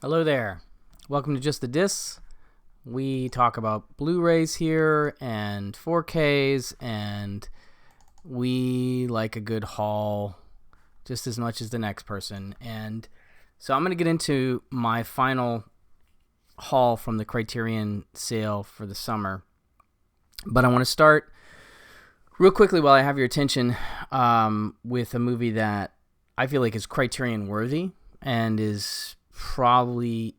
Hello there. Welcome to Just the Discs. We talk about Blu-rays here and 4Ks, and we like a good haul just as much as the next person. And so I'm going to get into my final haul from the Criterion sale for the summer. But I want to start real quickly while I have your attention with a movie that I feel like is Criterion worthy and is probably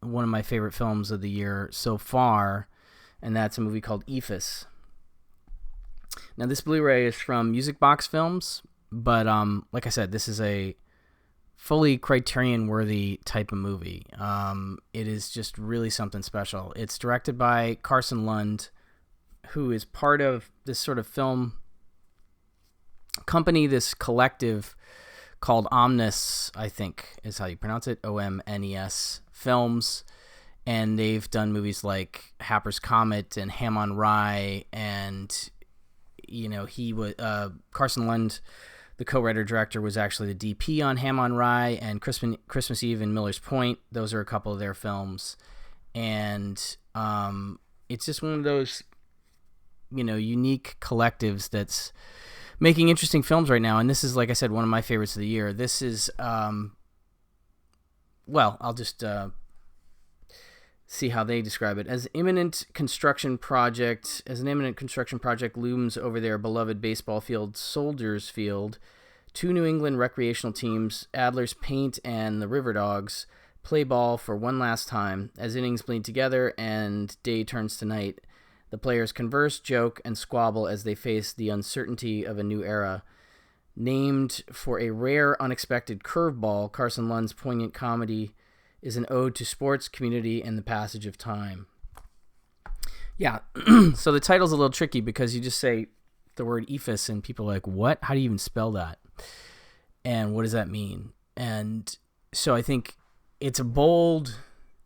one of my favorite films of the year so far, and that's a movie called EEPHUS. Now, this Blu-ray is from Music Box Films, but like I said, this is a fully Criterion-worthy type of movie. It is just really something special. It's directed by Carson Lund, who is part of this sort of film company, this collective called Omnis, I think is how you pronounce it, Omnes Films, and they've done movies like Happer's Comet and Ham on Rye, and he was Carson Lund, the co-writer director, was actually the DP on Ham on Rye and Christmas Eve and Miller's Point. Those are a couple of their films, and it's just one of those unique collectives that's making interesting films right now. And this is, like I said, one of my favorites of the year. This is, I'll just see how they describe it. As an imminent construction project looms over their beloved baseball field, Soldiers Field, two New England recreational teams, Adler's Paint and the River Dogs, play ball for one last time. As innings bleed together and day turns to night, the players converse, joke, and squabble as they face the uncertainty of a new era. Named for a rare, unexpected curveball, Carson Lund's poignant comedy is an ode to sports, community, and the passage of time. Yeah, so the title's a little tricky because you just say the word EEPHUS and people are like, what? How do you even spell that? And what does that mean? And so I think it's a bold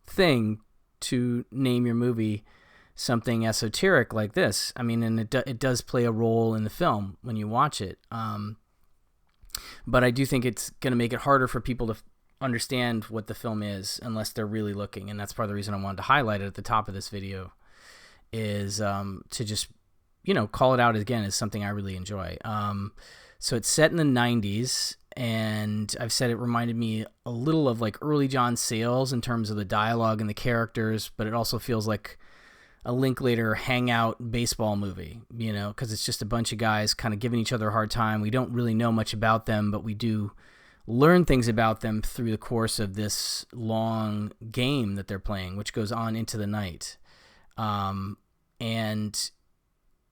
thing to name your movie something esoteric like this. I mean, and it does play a role in the film when you watch it. But I do think it's going to make it harder for people to understand what the film is unless they're really looking. And that's part of the reason I wanted to highlight it at the top of this video, is to just, call it out again as something I really enjoy. So it's set in the 90s, and I've said it reminded me a little of like early John Sayles in terms of the dialogue and the characters, but it also feels like a Linklater hangout baseball movie, because it's just a bunch of guys kind of giving each other a hard time. We don't really know much about them, but we do learn things about them through the course of this long game that they're playing, which goes on into the night. And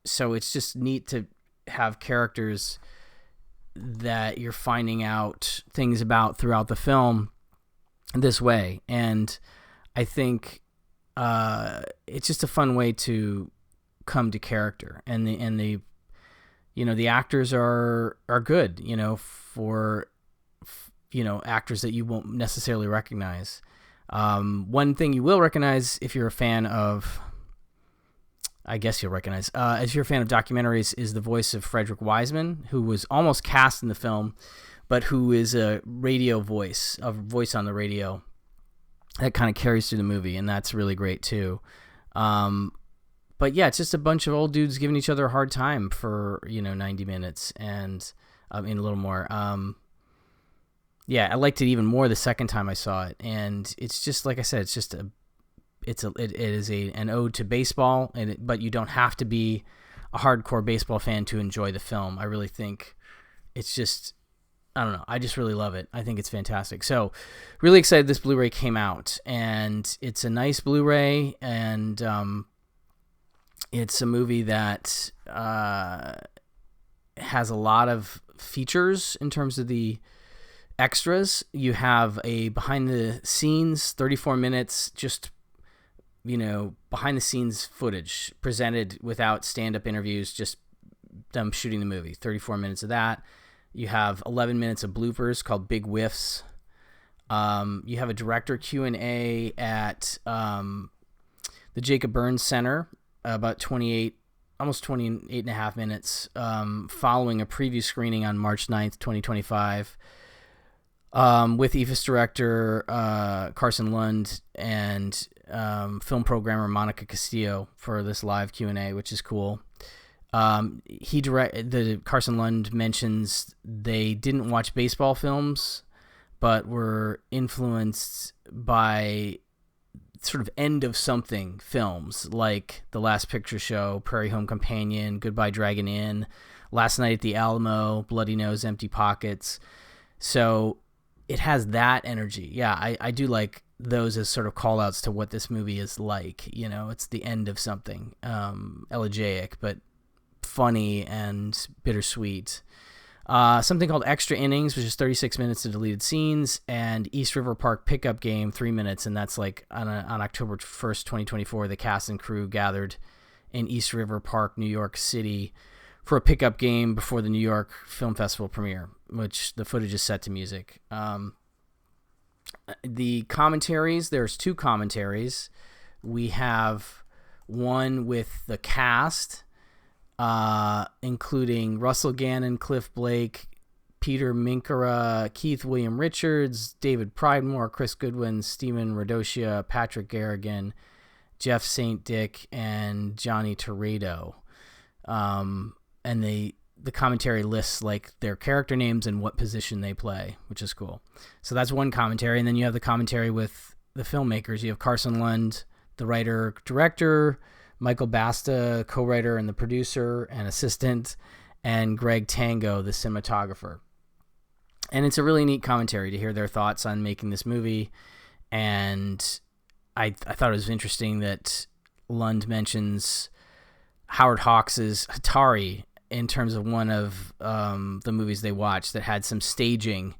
so it's just neat to have characters that you're finding out things about throughout the film this way. And I think it's just a fun way to come to character, and the actors are good, for actors that you won't necessarily recognize. One thing you will recognize if you're a fan of, if you're a fan of documentaries, is the voice of Frederick Wiseman, who was almost cast in the film, but who is a voice on the radio that kind of carries through the movie, and that's really great too. But yeah, it's just a bunch of old dudes giving each other a hard time for 90 minutes, and a little more. I liked it even more the second time I saw it, and it's just, like I said, it is an ode to baseball, but you don't have to be a hardcore baseball fan to enjoy the film. I really think it's just, I don't know, I just really love it. I think it's fantastic. So really excited this Blu-ray came out, and it's a nice Blu-ray, and it's a movie that has a lot of features in terms of the extras. You have a behind the scenes 34 minutes, just behind the scenes footage presented without stand-up interviews, just them shooting the movie. 34 minutes of that. You have 11 minutes of bloopers called Big Whiffs. You have a director Q&A at the Jacob Burns Center, about 28 and a half minutes, following a preview screening on March 9th, 2025. with EEPHUS director Carson Lund and film programmer Monica Castillo for this live Q&A, which is cool. Carson Lund mentions they didn't watch baseball films, but were influenced by sort of end of something films like The Last Picture Show, Prairie Home Companion, Goodbye Dragon Inn, Last Night at the Alamo, Bloody Nose, Empty Pockets. So it has that energy. Yeah, I do like those as sort of call outs to what this movie is like. You know, it's the end of something, elegiac, but funny and bittersweet. Something called Extra Innings, which is 36 minutes of deleted scenes, and East River Park Pickup Game, 3 minutes, and that's like on October 1st, 2024, the cast and crew gathered in East River Park, New York City for a pickup game before the New York Film Festival premiere, which the footage is set to music. The commentaries, there's 2 commentaries. We have one with the cast, including Russell Gannon, Cliff Blake, Peter Minkara, Keith William Richards, David Pridemore, Chris Goodwin, Stephen Radocia, Patrick Garrigan, Jeff St. Dick, and Johnny Torado. And the commentary lists like their character names and what position they play, which is cool. So that's one commentary. And then you have the commentary with the filmmakers. You have Carson Lund, the writer, director, Michael Basta, co-writer and the producer and assistant, and Greg Tango, the cinematographer. And it's a really neat commentary to hear their thoughts on making this movie. And I thought it was interesting that Lund mentions Howard Hawks's Atari in terms of one of the movies they watched that had some staging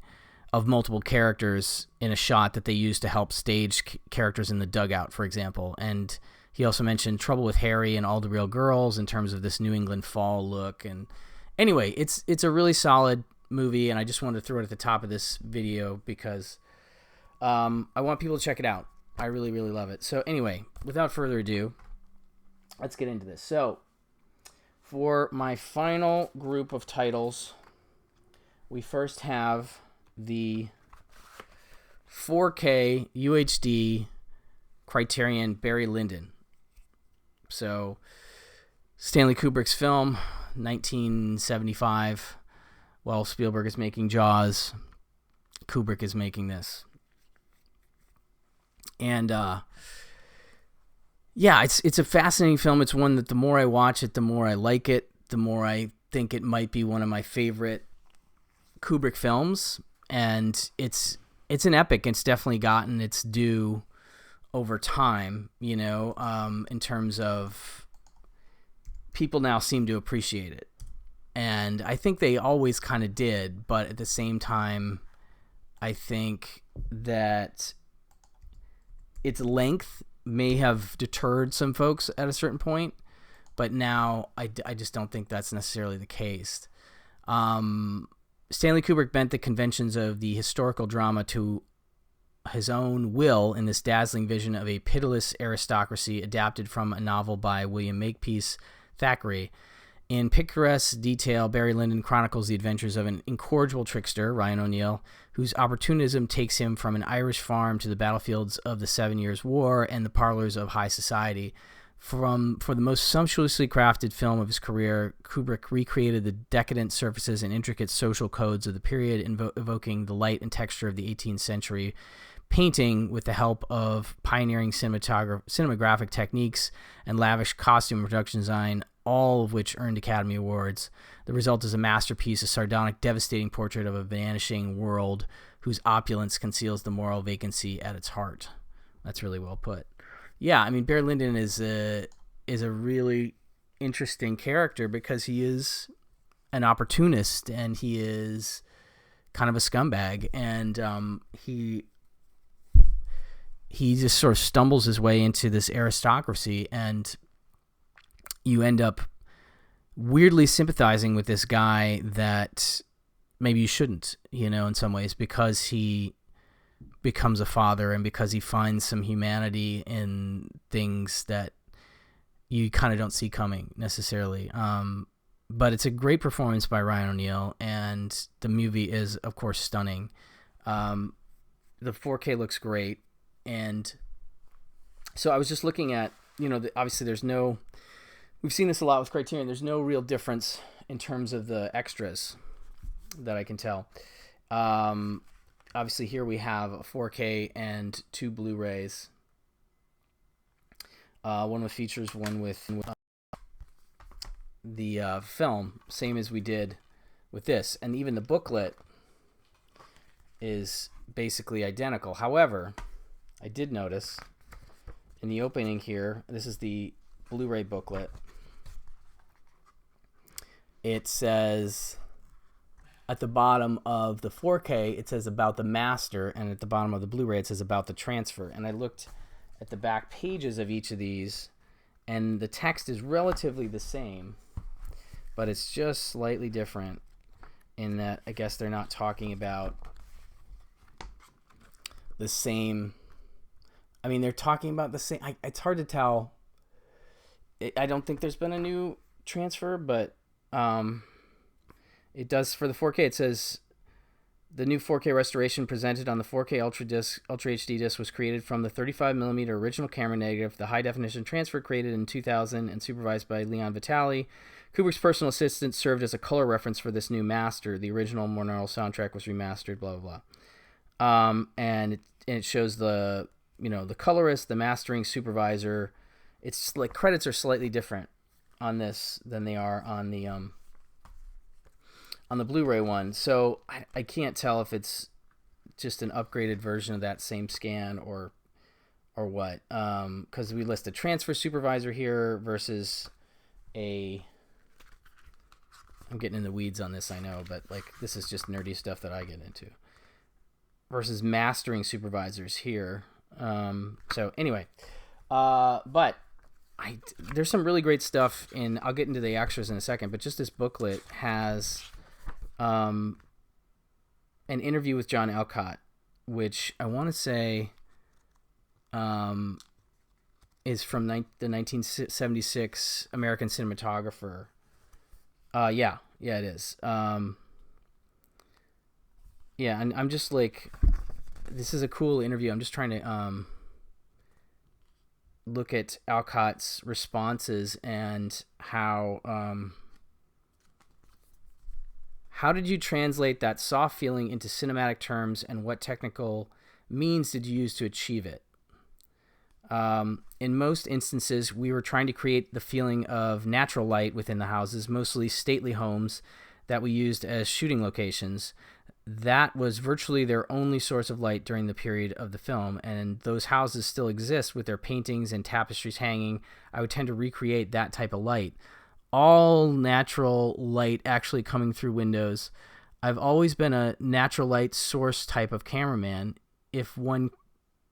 of multiple characters in a shot that they used to help stage characters in the dugout, for example. And he also mentioned Trouble with Harry and All the Real Girls in terms of this New England fall look. And anyway, it's a really solid movie, and I just wanted to throw it at the top of this video because I want people to check it out. I really, really love it. So anyway, without further ado, let's get into this. So for my final group of titles, we first have the 4K UHD Criterion Barry Lyndon. So Stanley Kubrick's film, 1975. While Spielberg is making Jaws, Kubrick is making this. And yeah, it's a fascinating film. It's one that the more I watch it, the more I like it, the more I think it might be one of my favorite Kubrick films. And it's an epic. It's definitely gotten its due over time, you know, in terms of people now seem to appreciate it. And I think they always kind of did, but at the same time, I think that its length may have deterred some folks at a certain point, but now I just don't think that's necessarily the case. Stanley Kubrick bent the conventions of the historical drama to his own will in this dazzling vision of a pitiless aristocracy adapted from a novel by William Makepeace Thackeray. In picturesque detail, Barry Lyndon chronicles the adventures of an incorrigible trickster, Ryan O'Neal, whose opportunism takes him from an Irish farm to the battlefields of the 7 Years' War and the parlors of high society. For the most sumptuously crafted film of his career, Kubrick recreated the decadent surfaces and intricate social codes of the period, evoking the light and texture of the 18th century painting with the help of pioneering cinematographic techniques and lavish costume and production design, all of which earned Academy Awards. The result is a masterpiece, a sardonic, devastating portrait of a vanishing world whose opulence conceals the moral vacancy at its heart. That's really well put. Yeah, I mean, Barry Lyndon is a really interesting character because he is an opportunist and he is kind of a scumbag, and he just sort of stumbles his way into this aristocracy, and you end up weirdly sympathizing with this guy that maybe you shouldn't, you know, in some ways, because he becomes a father and because he finds some humanity in things that you kind of don't see coming necessarily. But it's a great performance by Ryan O'Neal, and the movie is, of course, stunning. The 4K looks great, and so I was just looking at, obviously we've seen this a lot with Criterion. There's no real difference in terms of the extras that I can tell. Obviously here we have a 4K and 2 Blu-rays. One with features, one with the film, same as we did with this. And even the booklet is basically identical. However, I did notice in the opening here, this is the Blu-ray booklet, it says at the bottom of the 4K, it says about the master, and at the bottom of the Blu-ray, it says about the transfer. And I looked at the back pages of each of these, and the text is relatively the same, but it's just slightly different in that I guess they're not talking about the same. I mean, they're talking about the same. It's hard to tell. I don't think there's been a new transfer, but it does for the 4K. It says the new 4K restoration presented on the 4K Ultra HD disc was created from the 35mm original camera negative. The high definition transfer created in 2000 and supervised by Leon Vitali. Kubrick's personal assistant served as a color reference for this new master. The original Monaural soundtrack was remastered. Blah blah blah. And it shows the the colorist, the mastering supervisor. It's like credits are slightly different on this than they are on the Blu-ray one. So I can't tell if it's just an upgraded version of that same scan or what. Because we list a transfer supervisor here versus I'm getting in the weeds on this, I know, but like this is just nerdy stuff that I get into. Versus mastering supervisors here. So anyway, but there's some really great stuff in. I'll get into the extras in a second, but just this booklet has an interview with John Alcott, which I want to say is from the 1976 American cinematographer. Yeah, it is. Yeah, and I'm just like, this is a cool interview. I'm just trying to look at Alcott's responses and how did you translate that soft feeling into cinematic terms, and what technical means did you use to achieve it? In most instances, we were trying to create the feeling of natural light within the houses, mostly stately homes that we used as shooting locations. That was virtually their only source of light during the period of the film, and those houses still exist with their paintings and tapestries hanging. I would tend to recreate that type of light. All natural light actually coming through windows. I've always been a natural light source type of cameraman. If one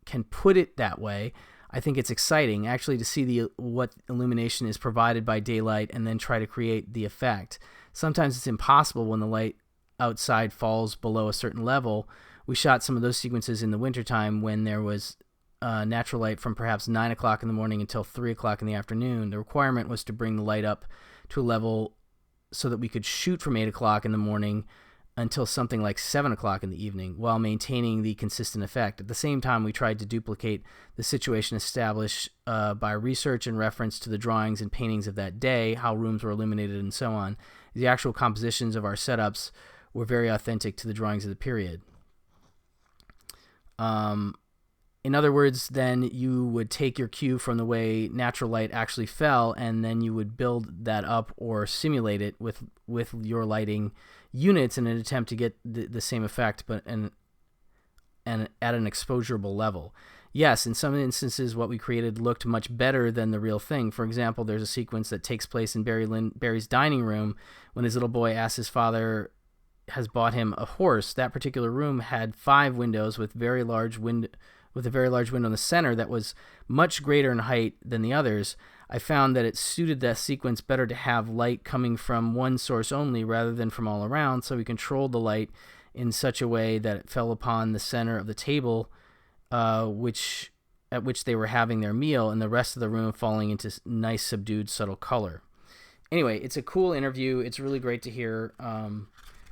can put it that way, I think it's exciting actually to see what illumination is provided by daylight and then try to create the effect. Sometimes it's impossible when the light outside falls below a certain level. We shot some of those sequences in the wintertime when there was natural light from perhaps 9 o'clock in the morning until 3 o'clock in the afternoon. The requirement was to bring the light up to a level so that we could shoot from 8 o'clock in the morning until something like 7 o'clock in the evening while maintaining the consistent effect. At the same time, we tried to duplicate the situation established by research and reference to the drawings and paintings of that day, how rooms were illuminated and so on. The actual compositions of our setups were very authentic to the drawings of the period. In other words, then you would take your cue from the way natural light actually fell, and then you would build that up or simulate it with your lighting units in an attempt to get the same effect, but and at an exposurable level. Yes, in some instances, what we created looked much better than the real thing. For example, there's a sequence that takes place in Barry's dining room when his little boy asks his father has bought him a horse. That particular room had 5 windows with a very large window in the center that was much greater in height than the others. I found that it suited that sequence better to have light coming from one source only rather than from all around, so we controlled the light in such a way that it fell upon the center of the table at which they were having their meal, and the rest of the room falling into nice subdued subtle color. Anyway, it's a cool interview. It's really great to hear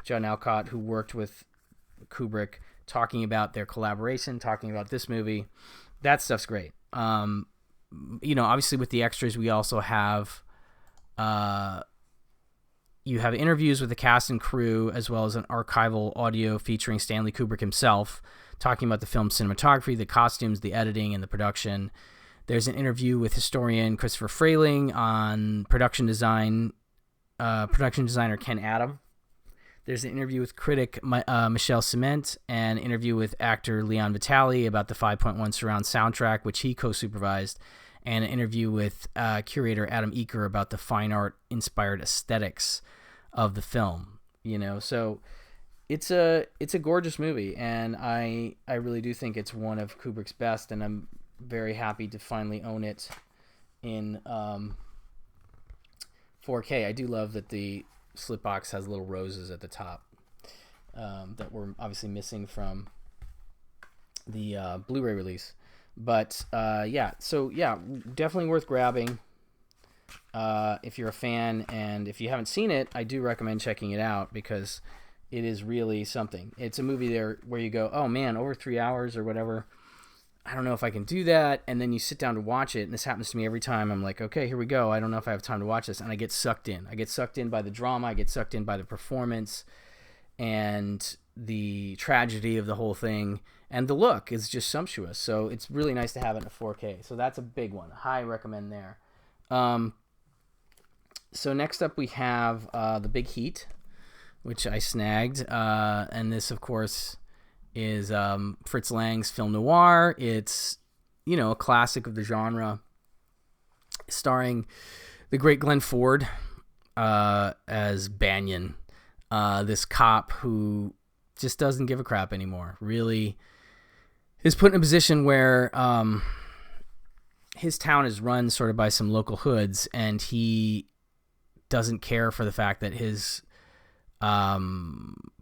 John Alcott, who worked with Kubrick, talking about their collaboration, talking about this movie. That stuff's great. Obviously with the extras, we also have you have interviews with the cast and crew, as well as an archival audio featuring Stanley Kubrick himself, talking about the film's cinematography, the costumes, the editing, and the production. There's an interview with historian Christopher Frayling on production designer Ken Adam. There's an interview with critic Michelle Cement, and an interview with actor Leon Vitali about the 5.1 surround soundtrack, which he co-supervised, and an interview with curator Adam Eaker about the fine art inspired aesthetics of the film. So it's a gorgeous movie, and I really do think it's one of Kubrick's best, and I'm very happy to finally own it in 4K. I do love that the slipbox has little roses at the top that were obviously missing from the Blu-ray release. But definitely worth grabbing if you're a fan, and if you haven't seen it, I do recommend checking it out because it is really something. It's a movie there where you go, oh man, over 3 hours or whatever, I don't know if I can do that, and then you sit down to watch it, and this happens to me every time. I'm like, okay, here we go. I don't know if I have time to watch this, and I get sucked in. I get sucked in by the drama. I get sucked in by the performance and the tragedy of the whole thing, and the look is just sumptuous. So it's really nice to have it in a 4K. So that's a big one. High recommend there. So next up we have The Big Heat, which I snagged, and this, of course, is Fritz Lang's film noir. It's, a classic of the genre, starring the great Glenn Ford as Banyan, this cop who just doesn't give a crap anymore. Really is put in a position where his town is run sort of by some local hoods, and he doesn't care for the fact that his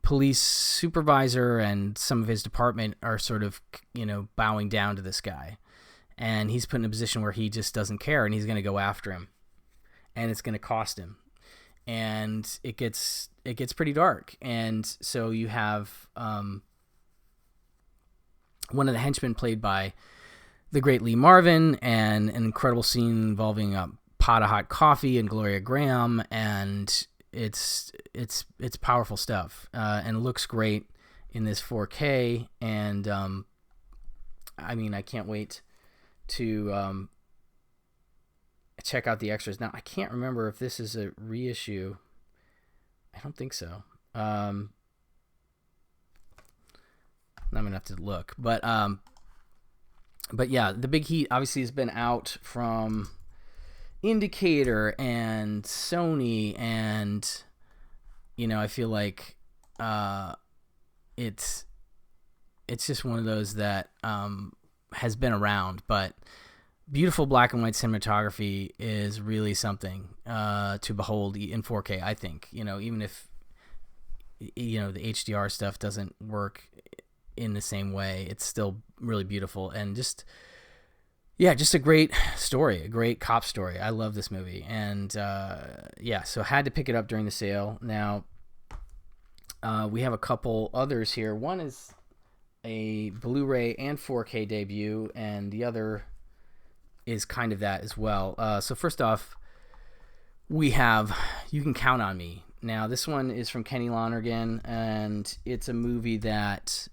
police supervisor and some of his department are sort of, bowing down to this guy. And he's put in a position where he just doesn't care, and he's going to go after him, and it's going to cost him. And it gets pretty dark. And so you have one of the henchmen played by the great Lee Marvin, and an incredible scene involving a pot of hot coffee and Gloria Graham, and it's powerful stuff, and it looks great in this 4K. And I can't wait to check out the extras. Now, I can't remember if this is a reissue. I don't think so. I'm gonna have to look, but yeah, The Big Heat obviously has been out from Indicator and Sony, and I feel like it's just one of those that has been around, but beautiful black and white cinematography is really something to behold in 4K. I think, even if the HDR stuff doesn't work in the same way, it's still really beautiful, and just a great story, a great cop story. I love this movie, and so had to pick it up during the sale. Now, we have a couple others here. One is a Blu-ray and 4K debut, and the other is kind of that as well. So first off, we have You Can Count on Me. Now, this one is from Kenny Lonergan, and it's a movie that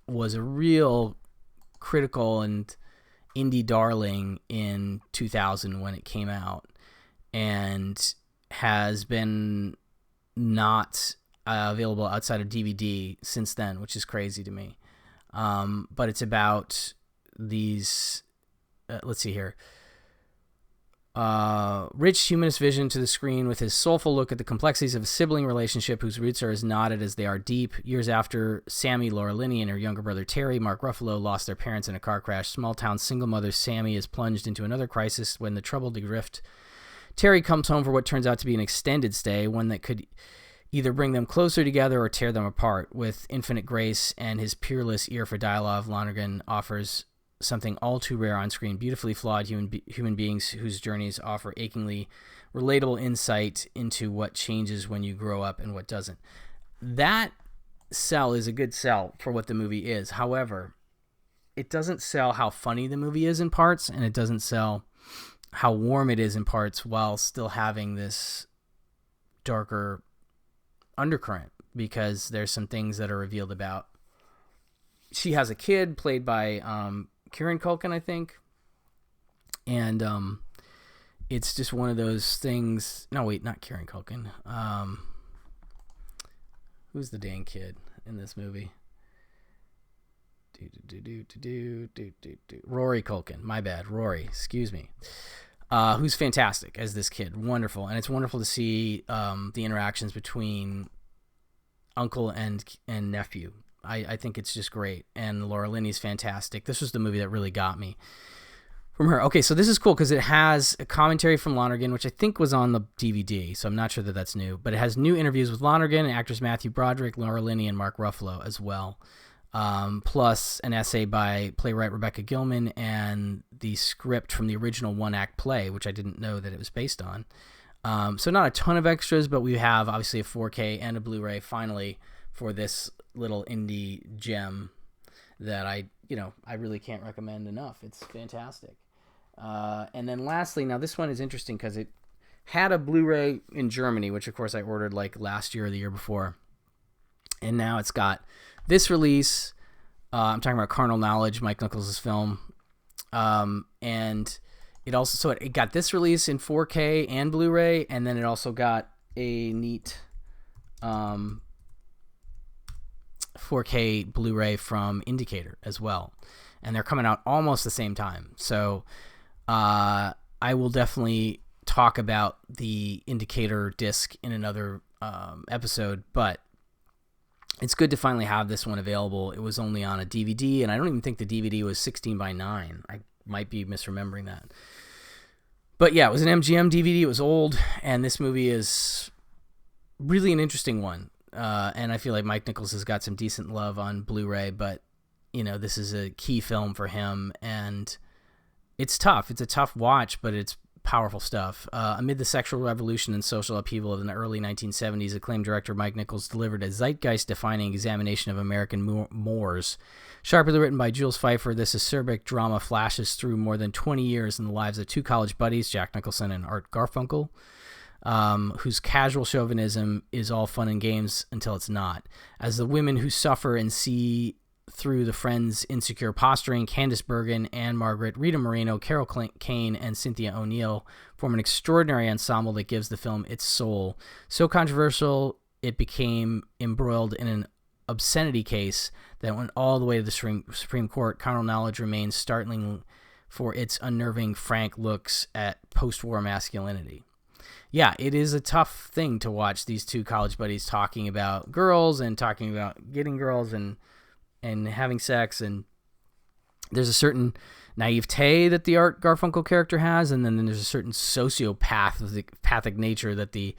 was a real critical and indie darling in 2000 when it came out, and has been not available outside of DVD since then, which is crazy to me. But it's about these, let's see here, Rich humanist vision to the screen with his soulful look at the complexities of a sibling relationship whose roots are as knotted as they are deep. Years after Sammy, Laura Linney, and her younger brother Terry, Mark Ruffalo, lost their parents in a car crash, small-town single mother Sammy is plunged into another crisis when the troubled adrift. Terry comes home for what turns out to be an extended stay, one that could either bring them closer together or tear them apart. With infinite grace and his peerless ear for dialogue, Lonergan offers something all too rare on screen, beautifully flawed human beings whose journeys offer achingly relatable insight into what changes when you grow up and what doesn't. That sell is a good sell for what the movie is. However, it doesn't sell how funny the movie is in parts, and it doesn't sell how warm it is in parts while still having this darker undercurrent, because there's some things that are revealed about. She has a kid played by Kieran Culkin, I think. And it's just one of those things. No, wait, not Kieran Culkin. Who's the dang kid in this movie? Rory Culkin. My bad. Rory. Excuse me. Who's fantastic as this kid. Wonderful. And it's wonderful to see the interactions between uncle and nephew. I think it's just great. And Laura Linney's fantastic. This was the movie that really got me from her. Okay, so this is cool because it has a commentary from Lonergan, which I think was on the DVD, so I'm not sure that that's new. But it has new interviews with Lonergan and actors Matthew Broderick, Laura Linney, and Mark Ruffalo as well. Plus an essay by playwright Rebecca Gilman and the script from the original one-act play, which I didn't know that it was based on. So not a ton of extras, but we have obviously a 4K and a Blu-ray finally for this little indie gem that I really can't recommend enough. It's fantastic. And then lastly, now this one is interesting because it had a Blu-ray in Germany, which of course I ordered like last year or the year before. And now it's got this release. I'm talking about Carnal Knowledge, Mike Nichols' film. And it also, so it got this release in 4K and Blu-ray, and then it also got a neat 4K Blu-ray from Indicator as well. And they're coming out almost the same time. So I will definitely talk about the Indicator disc in another episode, but it's good to finally have this one available. It was only on a DVD, and I don't even think the DVD was 16:9. I might be misremembering that. But yeah, it was an MGM DVD. It was old, and this movie is really an interesting one. And I feel like Mike Nichols has got some decent love on Blu-ray, but this is a key film for him, and it's tough. It's a tough watch, but it's powerful stuff. Amid the sexual revolution and social upheaval of the early 1970s, acclaimed director Mike Nichols delivered a zeitgeist-defining examination of American mores. Sharply written by Jules Feiffer, this acerbic drama flashes through more than 20 years in the lives of two college buddies, Jack Nicholson and Art Garfunkel, whose casual chauvinism is all fun and games until it's not. As the women who suffer and see through the friends' insecure posturing, Candice Bergen, Anne Margaret, Rita Moreno, Carol Kane, and Cynthia O'Neill form an extraordinary ensemble that gives the film its soul. So controversial, it became embroiled in an obscenity case that went all the way to the Supreme Court. Carnal Knowledge remains startling for its unnerving, frank looks at post-war masculinity. Yeah, it is a tough thing to watch these two college buddies talking about girls and talking about getting girls and having sex, and there's a certain naivete that the Art Garfunkel character has, and then there's a certain sociopathic nature that the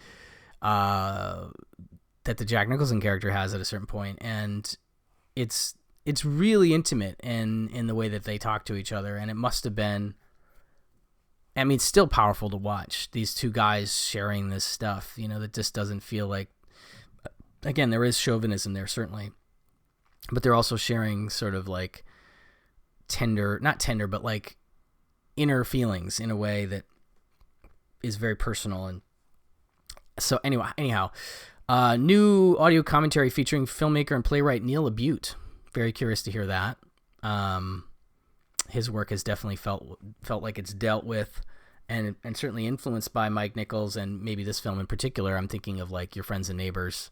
Jack Nicholson character has at a certain point, and it's really intimate in the way that they talk to each other, and it must have been, I mean, it's still powerful to watch these two guys sharing this stuff, that just doesn't feel like, again, there is chauvinism there, certainly, but they're also sharing sort of like not tender, but like inner feelings in a way that is very personal. And so anyhow, new audio commentary featuring filmmaker and playwright Neil Abute. Very curious to hear that. His work has definitely felt like it's dealt with and certainly influenced by Mike Nichols, and maybe this film in particular. I'm thinking of like Your Friends and Neighbors,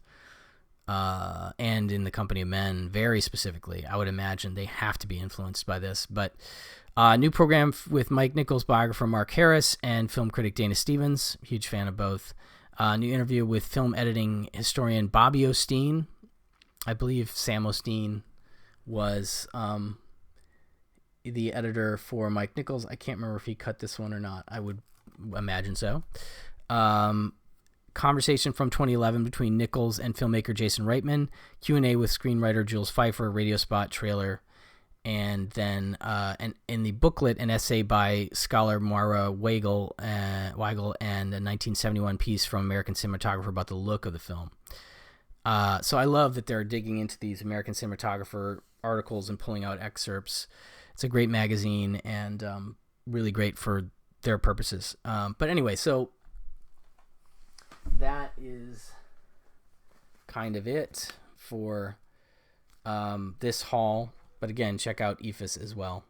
and In the Company of Men, very specifically. I would imagine they have to be influenced by this. But new program with Mike Nichols biographer Mark Harris and film critic Dana Stevens, huge fan of both. New interview with film editing historian Bobby Osteen. I believe Sam Osteen was the editor for Mike Nichols. I can't remember if he cut this one or not. I would imagine so. Conversation from 2011 between Nichols and filmmaker Jason Reitman, Q&A with screenwriter Jules Feiffer, radio spot, trailer, and then and in the booklet, an essay by scholar Moira Weigel and a 1971 piece from American cinematographer about the look of the film. So I love that they're digging into these American cinematographer articles and pulling out excerpts. It's a great magazine and really great for their purposes. But anyway, so that is kind of it for this haul. But again, check out EEPHUS as well.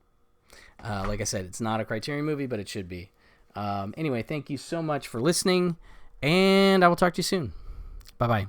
Like I said, it's not a Criterion movie, but it should be. Anyway, thank you so much for listening, and I will talk to you soon. Bye-bye.